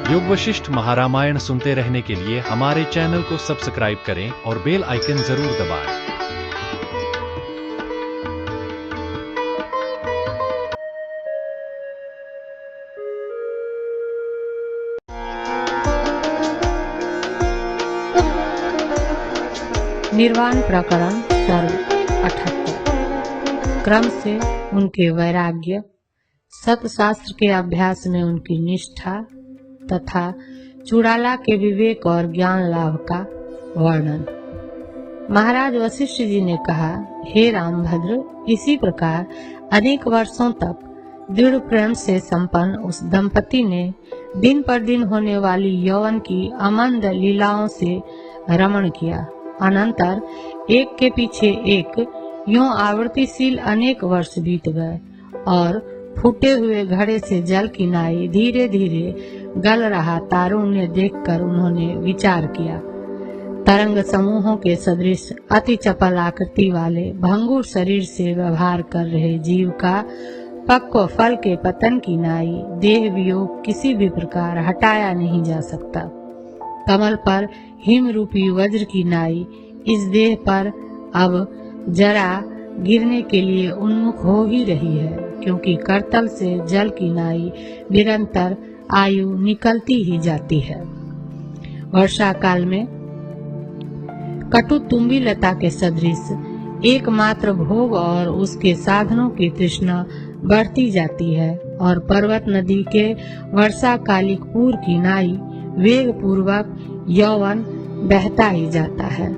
योग वशिष्ठ महारामायण सुनते रहने के लिए हमारे चैनल को सब्सक्राइब करें और बेल आइकन जरूर दबाएं। निर्वाण प्रकरण सर्ग 78। क्रम से उनके वैराग्य, सतशास्त्र के अभ्यास में उनकी निष्ठा तथा चूड़ाला के विवेक और ज्ञान लाभ का वर्णन। महाराज वशिष्ठ जी ने कहा, हे रामभद्र, इसी प्रकार अनेक वर्षों तक दृढ़ प्रेम से संपन्न उस दंपति ने दिन पर दिन होने वाली यौवन की अमंद लीलाओं से रमण किया। अनंतर एक के पीछे एक यूं आवृत्तिशील अनेक वर्ष बीत गए और फूटे हुए घड़े से जल की नाई धीरे धीरे गल रहा तारुण्य देखकर उन्होंने विचार किया। तरंग समूहों के सदृश अति चपल आकृति वाले भंगुर शरीर से व्यवहार कर रहे जीव का पक्व फल के पतन की नाई देह वियोग किसी भी प्रकार हटाया नहीं जा सकता। कमल पर हिम रूपी वज्र की नाई इस देह पर अब जरा गिरने के लिए उन्मुख हो ही रही है, क्योंकि करतल से जल की नाई निरंतर आयु निकलती ही जाती है। वर्षा काल में कटु तुम्बी लता के सदृश एकमात्र भोग और उसके साधनों की तृष्णा बढ़ती जाती है और पर्वत नदी के वर्षाकालिक पूर की नाई वेग पूर्वक यौवन बहता ही जाता है।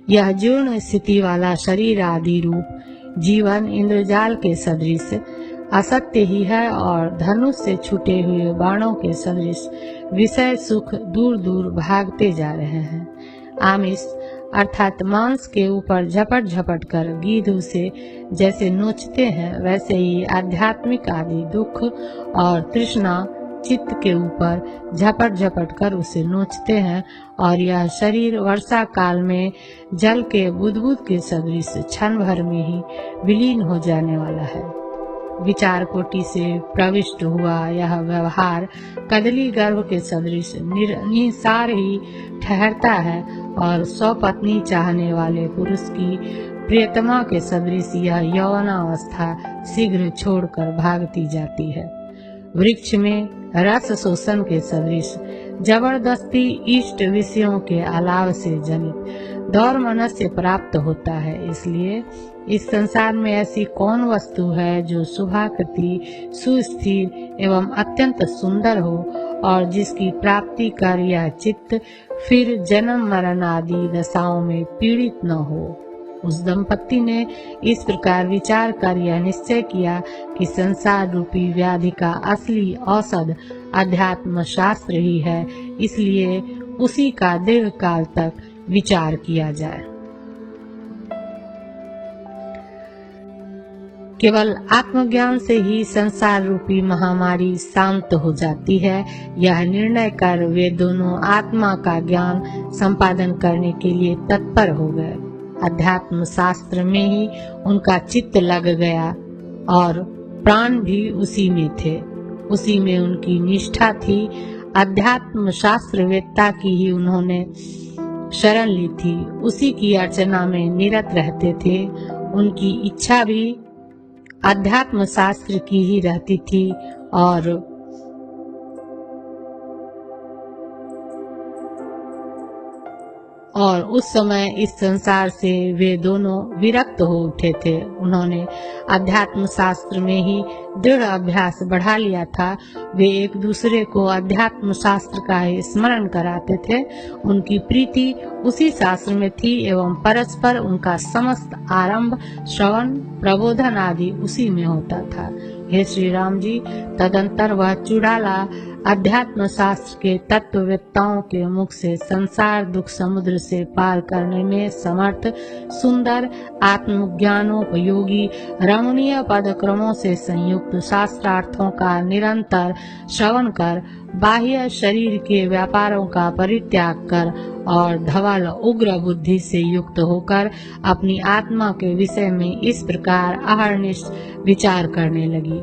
यह जीर्ण स्थिति वाला शरीर आदि रूप जीवन इंद्रजाल के सदृश असत्य ही है और धनुष से छूटे हुए बाणों के सदृश विषय सुख दूर दूर भागते जा रहे हैं। आमिष अर्थात मांस के ऊपर झपट झपट कर गीध उसे जैसे नोचते हैं, वैसे ही आध्यात्मिक आदि दुख और तृष्णा चित्त के ऊपर झपट झपट कर उसे नोचते हैं और यह शरीर वर्षा काल में जल के बुदबुद के सदृश क्षण भर में ही विलीन हो जाने वाला है। विचार कोटि से प्रविष्ट हुआ यह व्यवहार कदली गर्भ के सदृश निसार ही ठहरता है और 100 पत्नी चाहने वाले पुरुष की प्रियतमा के सदृश यह यौवनावस्था शीघ्र छोड़कर भागती जाती है। वृक्ष में रस शोषण के सदृश जबरदस्ती इष्ट विषयों के अलाव से जनित दौर मनुष्य प्राप्त होता है। इसलिए इस संसार में ऐसी कौन वस्तु है जो शुभाकृति, सुस्थिर एवं अत्यंत सुंदर हो और जिसकी प्राप्ति कर यह चित्त फिर जन्म मरण आदि दशाओं में पीड़ित न हो। उस दंपति ने इस प्रकार विचार कर यह निश्चय किया कि संसार रूपी व्याधि का असली औषध अध्यात्म शास्त्र ही है, इसलिए उसी का दीर्घ काल तक विचार किया जाए। केवल आत्मज्ञान से ही संसार रूपी महामारी शांत हो जाती है। यह निर्णय कर वे दोनों आत्मा का ज्ञान संपादन करने के लिए तत्पर हो गए। अध्यात्म शास्त्र में ही उनका चित्त लग गया और प्राण भी उसी में थे। उसी में उनकी निष्ठा थी। अध्यात्म शास्त्र वेत्ता की ही उन्होंने शरण ली थी, उसी की अर्चना में निरत रहते थे। उनकी इच्छा भी अध्यात्म शास्त्र की ही रहती थी और उस समय इस संसार से वे दोनों विरक्त हो उठे थे। उन्होंने अध्यात्म शास्त्र में ही दृढ़ अभ्यास बढ़ा लिया था। वे एक दूसरे को अध्यात्म शास्त्र का ही स्मरण कराते थे। उनकी प्रीति उसी शास्त्र में थी एवं परस्पर उनका समस्त आरंभ, श्रवण, प्रबोधन आदि उसी में होता था। हे श्री राम जी, तदंतर वह चूड़ाला अध्यात्म शास्त्र के तत्ववेत्ताओं के मुख से संसार दुख समुद्र से पार करने में समर्थ सुंदर आत्मज्ञानोपयोगी रमणीय पदक्रमों से संयुक्त शास्त्रार्थों का निरंतर श्रवण कर बाह्य शरीर के व्यापारों का परित्याग कर और धवल उग्र बुद्धि से युक्त होकर अपनी आत्मा के विषय में इस प्रकार अहर्निश विचार करने लगी।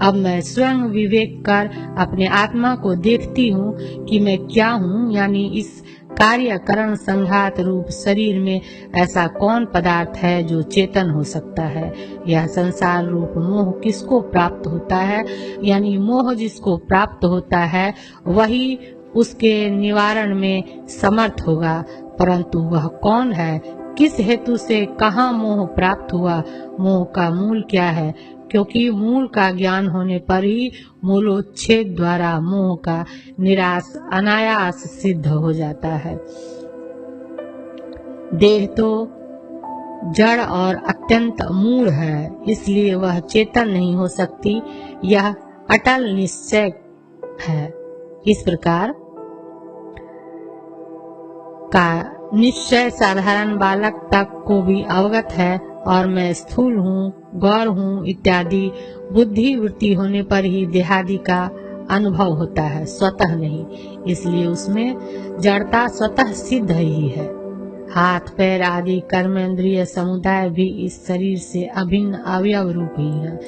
अब मैं स्वयं विवेक कर अपने आत्मा को देखती हूँ कि मैं क्या हूँ, यानी इस कार्यकरण संघात रूप शरीर में ऐसा कौन पदार्थ है जो चेतन हो सकता है। यह संसार रूप मोह किसको प्राप्त होता है, यानी मोह जिसको प्राप्त होता है वही उसके निवारण में समर्थ होगा। परंतु वह कौन है, किस हेतु से कहाँ मोह प्राप्त हुआ, मोह का मूल क्या है, क्योंकि मूल का ज्ञान होने पर ही मूलोच्छेद द्वारा मोह का निराश अनायास सिद्ध हो जाता है। देह तो जड़ और अत्यंत मूढ़ है, इसलिए वह चेतन नहीं हो सकती, यह अटल निश्चय है। इस प्रकार का निश्चय साधारण बालक तक को भी अवगत है, और मैं स्थूल हूँ, गौर हूँ इत्यादि बुद्धि वृत्ति होने पर ही देहादि का अनुभव होता है, स्वतः नहीं। इसलिए उसमें जड़ता स्वतः सिद्ध ही है। हाथ पैर आदि कर्मेंद्रिय समुदाय भी इस शरीर से अभिन्न अवयव रूप ही है।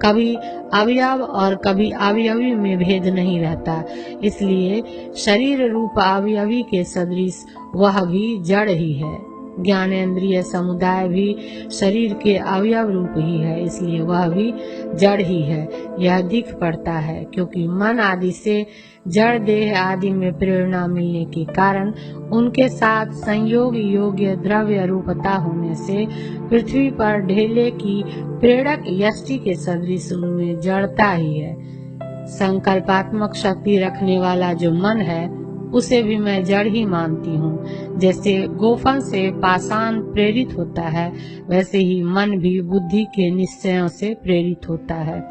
कभी अवयव और कभी अवयवी में भेद नहीं रहता, इसलिए शरीर रूप अवयवी के सदृश वह भी जड़ ही है। ज्ञानेंद्रिय समुदाय भी शरीर के अवयव रूप ही है, इसलिए वह भी जड़ ही है। यह दिख पड़ता है, क्योंकि मन आदि से जड़ देह आदि में प्रेरणा मिलने के कारण उनके साथ संयोग योग्य द्रव्य रूपता होने से पृथ्वी पर ढेले की प्रेरक यष्टि के सदृश उनमें जड़ता ही है। संकल्पात्मक शक्ति रखने वाला जो मन है उसे भी मैं जड़ ही मानती हूँ। जैसे गोफन से पाषाण प्रेरित होता है, वैसे ही मन भी बुद्धि के निश्चयों से प्रेरित होता है।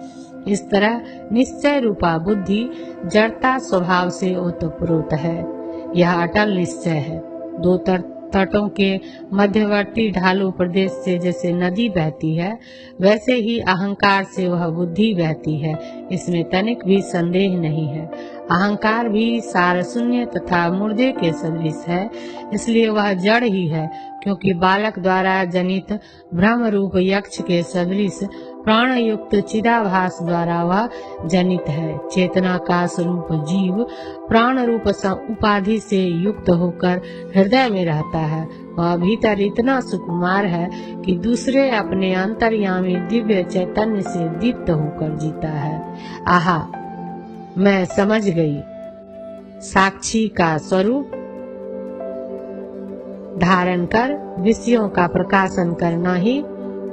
इस तरह निश्चय रूपा बुद्धि जड़ता स्वभाव से ओतप्रोत है। यह अटल निश्चय है। दो तटों के मध्यवर्ती ढालू प्रदेश से जैसे नदी बहती है, वैसे ही अहंकार से वह बुद्धि बहती है, इसमें तनिक भी संदेह नहीं है। अहंकार भी सार शून्य तथा मुर्दे के सदृश है, इसलिए वह जड़ ही है, क्योंकि बालक द्वारा जनित भ्रम रूप यक्ष के सदृश प्राण युक्त चिदाभास द्वारा वह जनित है। चेतना का स्वरूप जीव प्राण रूप उपाधि से युक्त होकर हृदय में रहता है। वह भीतर इतना सुकुमार है कि दूसरे अपने अंतर्यामी दिव्य चैतन्य से दीप्त होकर जीता है। आहा, मैं समझ गई। साक्षी का स्वरूप धारण कर विषयों का प्रकाशन करना ही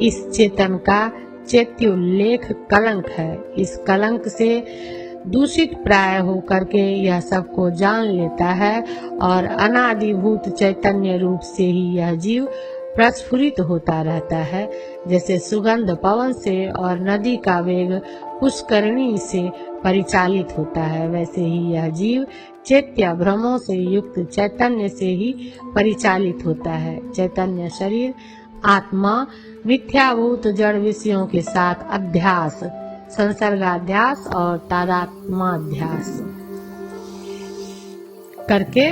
इस चेतन का चेत्योल्लेख कलंक है। इस कलंक से दूषित प्राय होकर के यह सबको जान लेता है, और अनादिभूत चैतन्य रूप से ही यह जीव प्रस्फुरित होता रहता है। जैसे सुगंध पवन से और नदी का वेग पुष्करणी से परिचालित होता है, वैसे ही यह जीव चैत्य भ्रमों से युक्त चैतन्य से ही परिचालित होता है। चैतन्य शरीर आत्मा मिथ्याभूत जड़ विषयों के साथ अध्यास, संसर्गाध्यास और तादात्म्याध्यास करके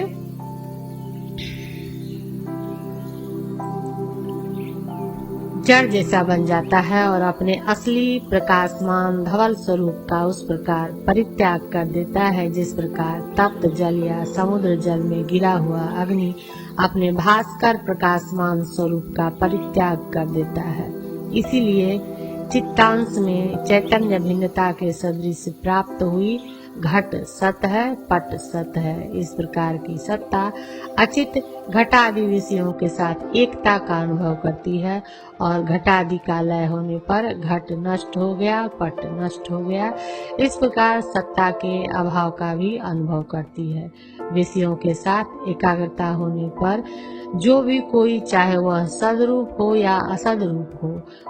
जड़ जैसा बन जाता है और अपने असली प्रकाशमान धवल स्वरूप का उस प्रकार परित्याग कर देता है, जिस प्रकार तप्त जल या समुद्र जल में गिरा हुआ अग्नि अपने भास्कर प्रकाशमान स्वरूप का परित्याग कर देता है। इसीलिए चित्तांश में चैतन्य भिन्नता के सदृश प्राप्त हुई घट सत है, पट सत है। इस प्रकार की सत्ता अचित घटादि विषयों के साथ एकता का अनुभव करती है, और घटादि का लय होने पर घट नष्ट हो गया, पट नष्ट हो गया। इस प्रकार सत्ता के अभाव का भी अनुभव करती है। विषयों के साथ एकाग्रता होने पर जो भी कोई, चाहे वह सदरूप हो या असदरूप हो,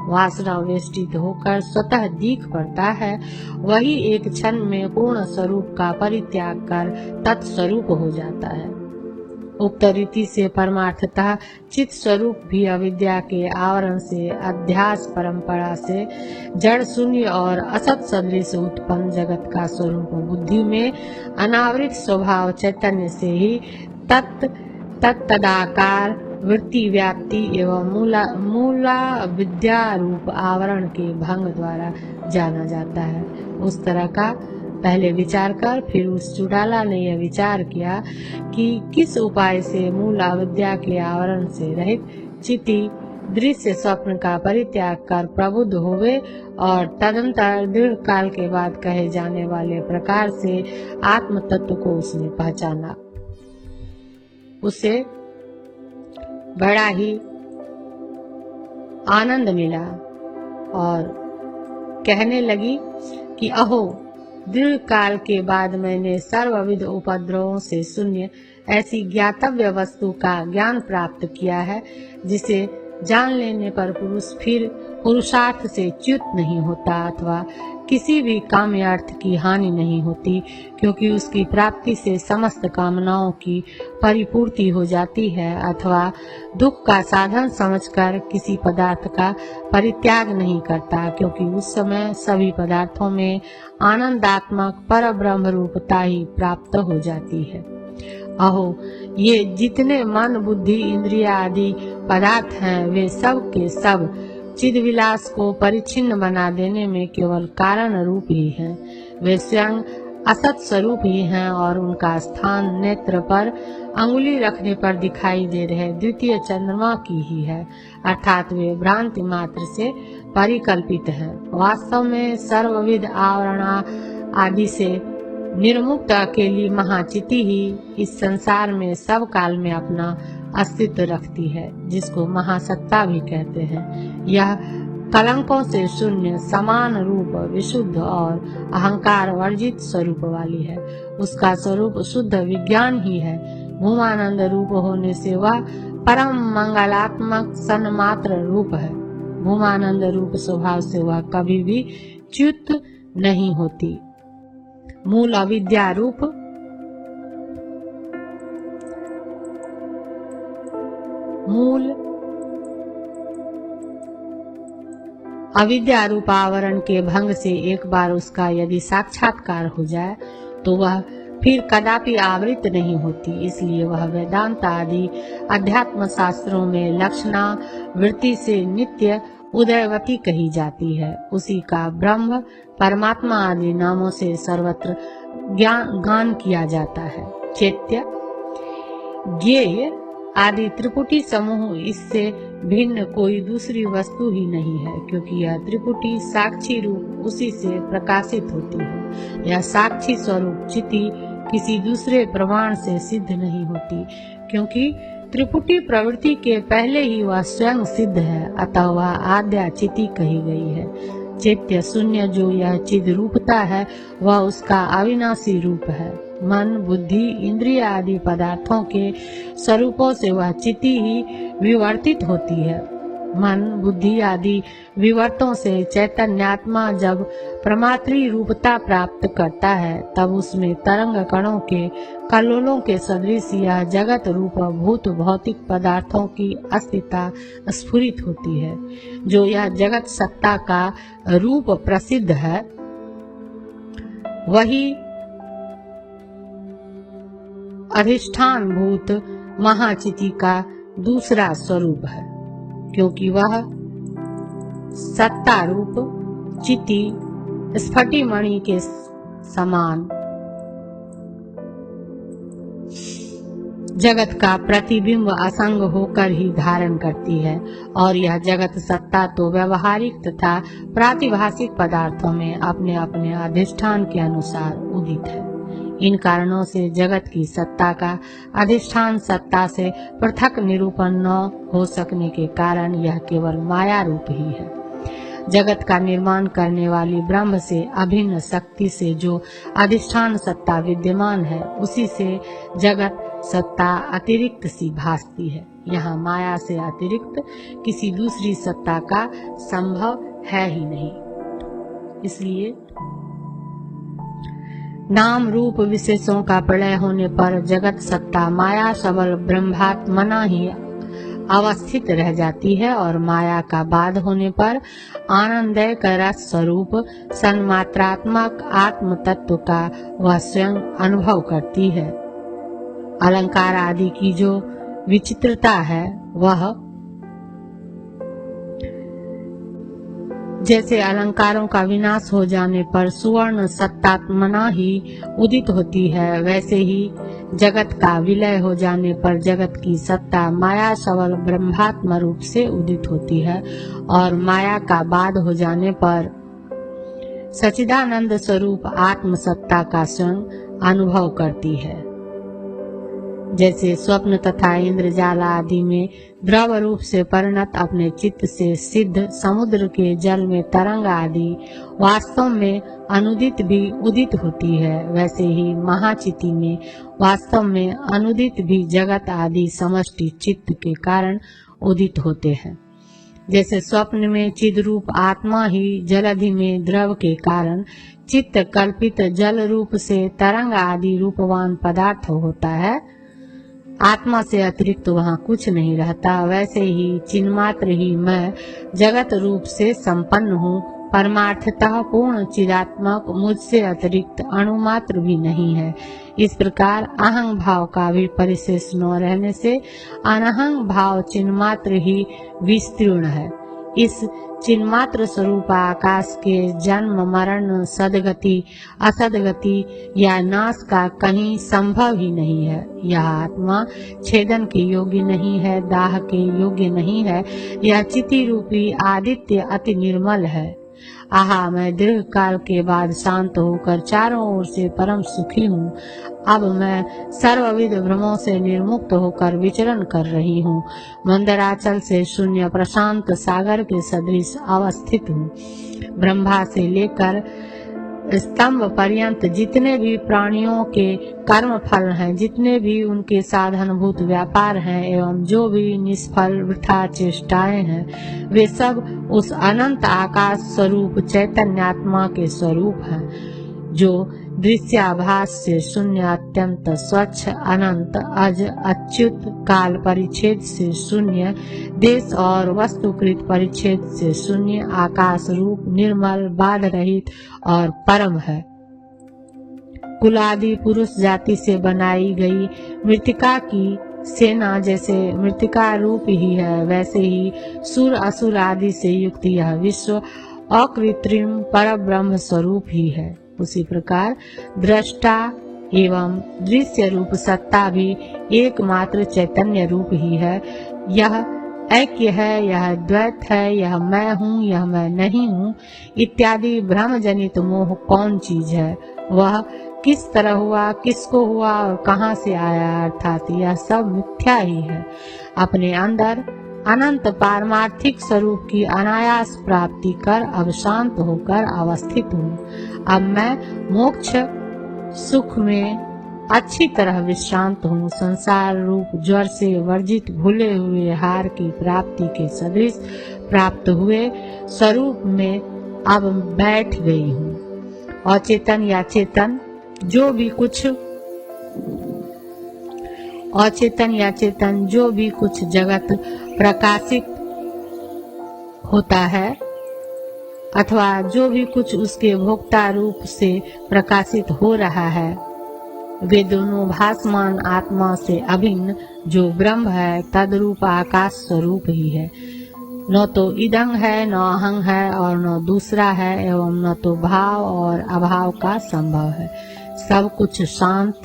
वासना वेष्टित होकर स्वतः दिख पड़ता है, वही एक क्षण में पूर्ण स्वरूप का परित्याग कर तत्स्वरूप हो जाता है। उक्त रीति से परमार्थतः चित स्वरूप भी अविद्या के आवरण से अध्यास परंपरा से जड़ शून्य और असत सदृश उत्पन्न जगत का स्वरूप बुद्धि में अनावृत स्वभाव चैतन्य से ही तत्तदाकार वृत्ति व्याप्ति एवं मूला विद्या रूप आवरण के भंग द्वारा जाना जाता है। उस तरह का पहले विचार कर फिर उस चुड़ाला ने यह विचार किया कि किस उपाय से मूल अविद्या के आवरण से रहित चिति दृश्य स्वप्न का परित्याग कर प्रबुद्ध होवे और तदंतर दीर्घ काल के बाद कहे जाने वाले प्रकार से आत्म तत्व को उसने पहचाना। उसे बड़ा ही आनंद मिला और कहने लगी कि अहो, दीर्घ काल के बाद मैंने सर्वविध उपद्रवों से शून्य ऐसी ज्ञातव्य वस्तु का ज्ञान प्राप्त किया है जिसे जान लेने पर पुरुष फिर पुरुषार्थ से च्युत नहीं होता अथवा किसी भी काम्य अर्थ की हानि नहीं होती, क्योंकि उसकी प्राप्ति से समस्त कामनाओं की परिपूर्ति हो जाती है, अथवा दुख का साधन समझकर किसी पदार्थ का परित्याग नहीं करता, क्योंकि उस समय सभी पदार्थों में आनंदात्मक पर ब्रह्म रूपता ही प्राप्त हो जाती है। अहो, ये जितने मन बुद्धि इंद्रिया आदि पदार्थ हैं वे सब के सब चिद विलास को परिच्छिन्न बना देने में केवल कारण रूप ही हैं। वे स्वयं असत स्वरूप ही हैं और उनका स्थान नेत्र पर अंगुली रखने पर दिखाई दे रहे द्वितीय चंद्रमा की ही है, अर्थात वे भ्रांति मात्र से परिकल्पित हैं। वास्तव में सर्वविध आवरणा आदि से निर्मुक्त अकेली महाचिति ही इस संसार में सब काल में अपना अस्तित्व रखती है, जिसको महासत्ता भी कहते हैं। यह कलंकों से शून्य समान रूप विशुद्ध और अहंकार वर्जित स्वरूप वाली है। उसका स्वरूप शुद्ध विज्ञान ही है। भूमानंद रूप होने से वह परम मंगलात्मक सन्मात्र रूप है। भूमानंद रूप स्वभाव से वह कभी भी च्युत नहीं होती। मूल अविद्या रूप आवरण के भंग से एक बार उसका यदि साक्षात्कार हो जाए तो वह फिर कदापि आवृत नहीं होती। इसलिए वह वेदांत आदि अध्यात्म शास्त्रों में लक्षणा वृत्ति से नित्य उदयवती कही जाती है। उसी का ब्रह्म परमात्मा आदि नामों से सर्वत्र गान किया जाता है। चैत्य ज्ञेय आदि त्रिपुटी समूह इससे भिन्न कोई दूसरी वस्तु ही नहीं है, क्योंकि यह त्रिपुटी साक्षी रूप उसी से प्रकाशित होती है। यह साक्षी स्वरूप चिति किसी दूसरे प्रमाण से सिद्ध नहीं होती, क्योंकि त्रिपुटी प्रवृत्ति के पहले ही वह स्वयं सिद्ध है, अतः वह आद्या चिति कही गई है। चैत्य शून्य जो यह चिद रूपता है वह उसका अविनाशी रूप है। मन बुद्धि इंद्रिय आदि पदार्थों के स्वरूपों से वह चिति ही विवर्तित होती है। मन बुद्धि आदि विवर्तों से चैतन्यात्मा जब प्रमात्री रूपता प्राप्त करता है तब उसमें तरंग कणों के कल्लोलों के सदृश यह जगत रूप भूत भौतिक पदार्थों की अस्तित्व स्फुरित होती है। जो यह जगत सत्ता का रूप प्रसिद्ध है वही अधिष्ठान भूत महाचिति का दूसरा स्वरूप है, क्योंकि वह सत्ता रूप चिति स्फटी मणि के समान जगत का प्रतिबिंब असंग होकर ही धारण करती है। और यह जगत सत्ता तो व्यवहारिक तथा प्रातिभाषिक पदार्थों में अपने अपने अधिष्ठान के अनुसार उदित है। इन कारणों से जगत की सत्ता का अधिष्ठान सत्ता से पृथक निरूपण न हो सकने के कारण यह केवल माया रूप ही है। जगत का निर्माण करने वाली ब्रह्म से अभिन्न शक्ति से जो अधिष्ठान सत्ता विद्यमान है उसी से जगत सत्ता अतिरिक्त सी भासती है। यहाँ माया से अतिरिक्त किसी दूसरी सत्ता का संभव है ही नहीं। इसलिए नाम रूप विशेषों का प्रलय होने पर जगत सत्ता माया सबल ब्रह्मात्मना ही अवस्थित रह जाती है और माया का बाध होने पर आनंदय का रस स्वरूप सन्मात्रात्मक आत्म तत्व का वह स्वयं अनुभव करती है। अलंकार आदि की जो विचित्रता है वह जैसे अलंकारों का विनाश हो जाने पर सुवर्ण सत्तात्मना ही उदित होती है, वैसे ही जगत का विलय हो जाने पर जगत की सत्ता माया सबल ब्रह्मात्म रूप से उदित होती है और माया का बाध हो जाने पर सच्चिदानंद स्वरूप आत्म सत्ता का स्वयं अनुभव करती है। जैसे स्वप्न तथा इंद्रजाल आदि में द्रव रूप से परिणत अपने चित्त से सिद्ध समुद्र के जल में तरंग आदि वास्तव में अनुदित भी उदित होती है, वैसे ही महाचिति में वास्तव में अनुदित भी जगत आदि समष्टि चित्त के कारण उदित होते हैं। जैसे स्वप्न में चिद रूप आत्मा ही जलधि में द्रव के कारण चित्त कल्पित जल रूप से तरंग आदि रूपवान पदार्थ होता है, आत्मा से अतिरिक्त वहाँ कुछ नहीं रहता, वैसे ही चिन्मात्र ही मैं जगत रूप से संपन्न हूँ, परमार्थतः पूर्ण चिदात्मक मुझसे अतिरिक्त अणुमात्र भी नहीं है। इस प्रकार अहंग भाव का भी परिशेष न रहने से अनहंग भाव चिन्मात्र ही विस्तीर्ण है। इस चिन्मात्र स्वरूप आकाश के जन्म मरण सदगति असदगति या नाश का कहीं संभव ही नहीं है। यह आत्मा छेदन के योग्य नहीं है, दाह के योग्य नहीं है। यह चिति रूपी आदित्य अति निर्मल है। आहा, मैं दीर्घ काल के बाद शांत होकर चारों ओर से परम सुखी हूँ। अब मैं सर्वविध भ्रमों से निर्मुक्त होकर विचरण कर रही हूँ। मंदराचल से शून्य प्रशांत सागर के सदृश अवस्थित हूँ। ब्रह्मा से लेकर स्तंभ पर्यंत जितने भी प्राणियों के कर्म फल हैं, जितने भी उनके साधनभूत व्यापार हैं एवं जो भी निष्फल वृथा चेष्टाएं हैं, वे सब उस अनंत आकाश स्वरूप चैतन्यात्मा के स्वरूप हैं, जो दृश्याभास से शून्य अत्यंत स्वच्छ अनंत अज अच्युत काल परिच्छेद से शून्य देश और वस्तुकृत परिच्छेद से शून्य आकाश रूप निर्मल बाध रहित और परम है। कुलादि पुरुष जाति से बनाई गई मृतिका की सेना जैसे मृतिका रूप ही है, वैसे ही सुर असुर आदि से युक्त यह विश्व अकृत्रिम परब्रह्म स्वरूप ही है। उसी प्रकार दृष्टा एवं दृश्य रूप सत्ता भी एकमात्र चैतन्य रूप ही है। यह ऐक्य है, यह द्वैत है, यह मैं हूँ, यह मैं नहीं हूँ इत्यादि भ्रम जनित मोह कौन चीज है, वह किस तरह हुआ, किसको हुआ और कहाँ से आया, अर्थात यह सब मिथ्या ही है। अपने अंदर अनंत पारमार्थिक स्वरूप की अनायास प्राप्ति कर अब शांत होकर अवस्थित हूँ। अब मैं मोक्ष सुख में अच्छी तरह विश्रांत हूँ। संसार रूप ज्वर से वर्जित भूले हुए हार की प्राप्ति के सदृश प्राप्त हुए स्वरूप में अब बैठ गई हूँ। अचेतन या चेतन जो भी कुछ जगत प्रकाशित होता है अथवा जो भी कुछ उसके भोक्ता रूप से प्रकाशित हो रहा है, वे दोनों भासमान आत्मा से अभिन्न जो ब्रह्म है तद्रूप आकाश स्वरूप ही है। न तो इदं है, न अहं है और न दूसरा है, एवं न तो भाव और अभाव का संभव है। सब कुछ शांत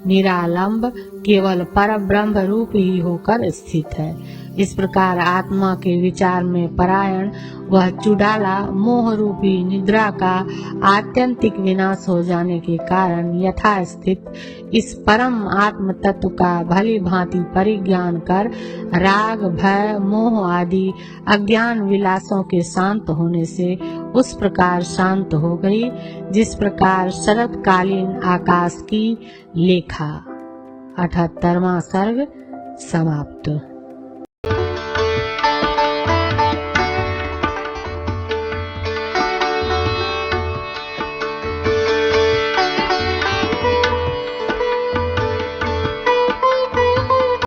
निरालंब केवल पर ब्रह्म रूप ही होकर स्थित है। इस प्रकार आत्मा के विचार में परायण वह चुड़ाला मोह रूपी निद्रा का आत्यंतिक विनाश हो जाने के कारण यथास्थित इस परम आत्म तत्व का भली भांति परिज्ञान कर राग भय मोह आदि अज्ञान विलासों के शांत होने से उस प्रकार शांत हो गई जिस प्रकार शरतकालीन आकाश की लेखा। 78वां सर्ग समाप्त।